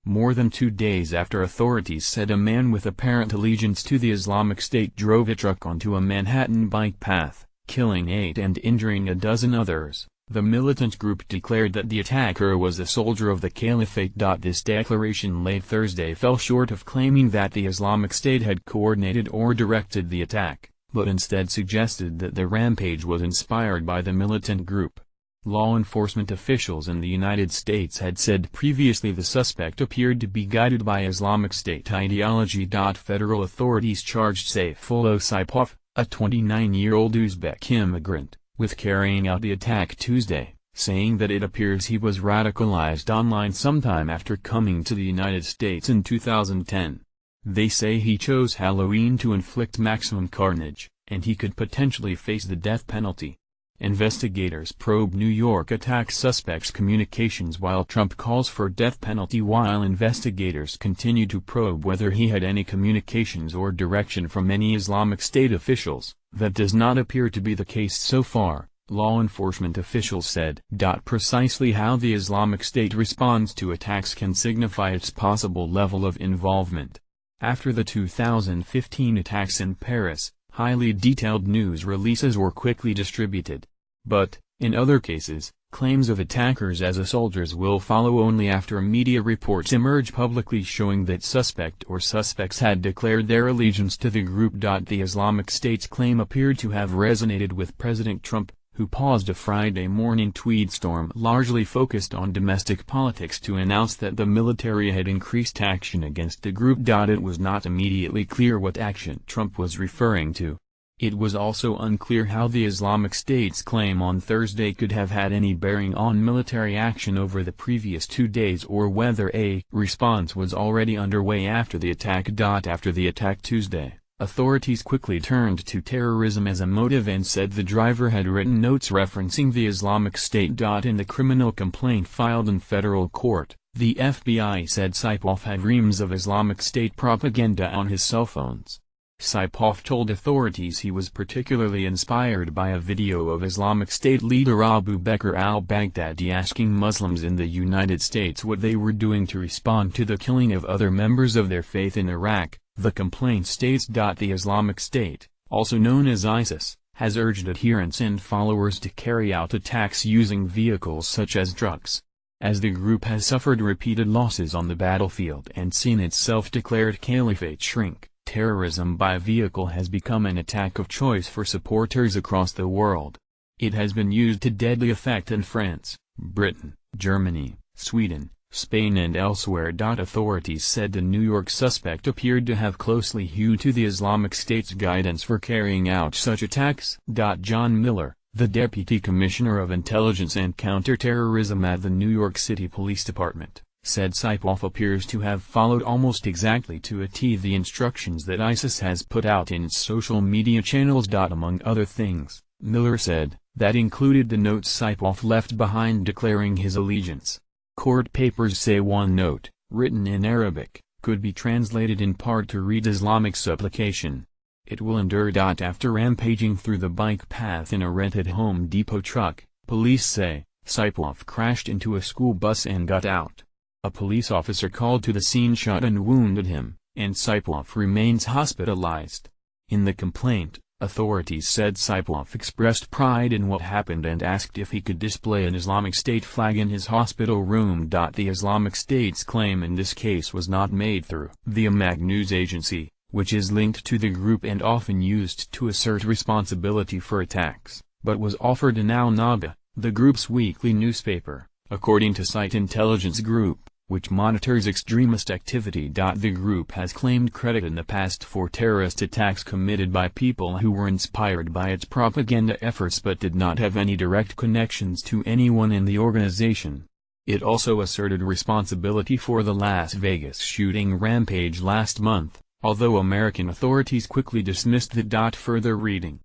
more than 2 days after authorities said a man with apparent allegiance to the Islamic State drove a truck onto a Manhattan bike path, killing 8 and injuring a dozen others. The militant group declared that the attacker was a soldier of the Caliphate. This declaration late Thursday fell short of claiming that the Islamic State had coordinated or directed the attack, but instead suggested that the rampage was inspired by the militant group. Law enforcement officials in the United States had said previously the suspect appeared to be guided by Islamic State ideology. Federal authorities charged Saifullah Saipov, a 29-year-old Uzbek immigrant, with carrying out the attack Tuesday, saying that it appears he was radicalized online sometime after coming to the United States in 2010. They say he chose Halloween to inflict maximum carnage, and he could potentially face the death penalty. Investigators probe New York attack suspect's communications while Trump calls for death penalty, while investigators continue to probe whether he had any communications or direction from any Islamic State officials. That does not appear to be the case so far, law enforcement officials said. Precisely how the Islamic State responds to attacks can signify its possible level of involvement. After the 2015 attacks in Paris, highly detailed news releases were quickly distributed. But, in other cases, claims of attackers as soldiers will follow only after media reports emerge publicly showing that suspect or suspects had declared their allegiance to the group. The Islamic State's claim appeared to have resonated with President Trump, who paused a Friday morning tweet storm largely focused on domestic politics to announce that the military had increased action against the group. It was not immediately clear what action Trump was referring to. It was also unclear how the Islamic State's claim on Thursday could have had any bearing on military action over the previous 2 days or whether a response was already underway after the attack. After the attack Tuesday, authorities quickly turned to terrorism as a motive and said the driver had written notes referencing the Islamic State. In the criminal complaint filed in federal court, the FBI said Saipov had reams of Islamic State propaganda on his cell phones. Saipov told authorities he was particularly inspired by a video of Islamic State leader Abu Bakr al-Baghdadi asking Muslims in the United States what they were doing to respond to the killing of other members of their faith in Iraq. The complaint states. The Islamic State, also known as ISIS, has urged adherents and followers to carry out attacks using vehicles such as trucks. As the group has suffered repeated losses on the battlefield and seen its self-declared caliphate shrink, terrorism by vehicle has become an attack of choice for supporters across the world. It has been used to deadly effect in France, Britain, Germany, Sweden, Spain and elsewhere. Authorities said the New York suspect appeared to have closely hewed to the Islamic State's guidance for carrying out such attacks. John Miller, the Deputy Commissioner of Intelligence and Counterterrorism at the New York City Police Department, said Saipov appears to have followed almost exactly to a T the instructions that ISIS has put out in its social media channels. Among other things, Miller said, that included the notes Saipov left behind declaring his allegiance. Court papers say one note, written in Arabic, could be translated in part to read Islamic supplication. It will endure. After rampaging through the bike path in a rented Home Depot truck, police say, Saipov crashed into a school bus and got out. A police officer called to the scene shot and wounded him, and Saipov remains hospitalized. In the complaint, authorities said Saipov expressed pride in what happened and asked if he could display an Islamic State flag in his hospital room. The Islamic State's claim in this case was not made through the Amaq news agency, which is linked to the group and often used to assert responsibility for attacks, but was offered in Al-Naba, the group's weekly newspaper, according to Site Intelligence Group, which monitors extremist activity. The group has claimed credit in the past for terrorist attacks committed by people who were inspired by its propaganda efforts but did not have any direct connections to anyone in the organization. It also asserted responsibility for the Las Vegas shooting rampage last month, although American authorities quickly dismissed that. Further reading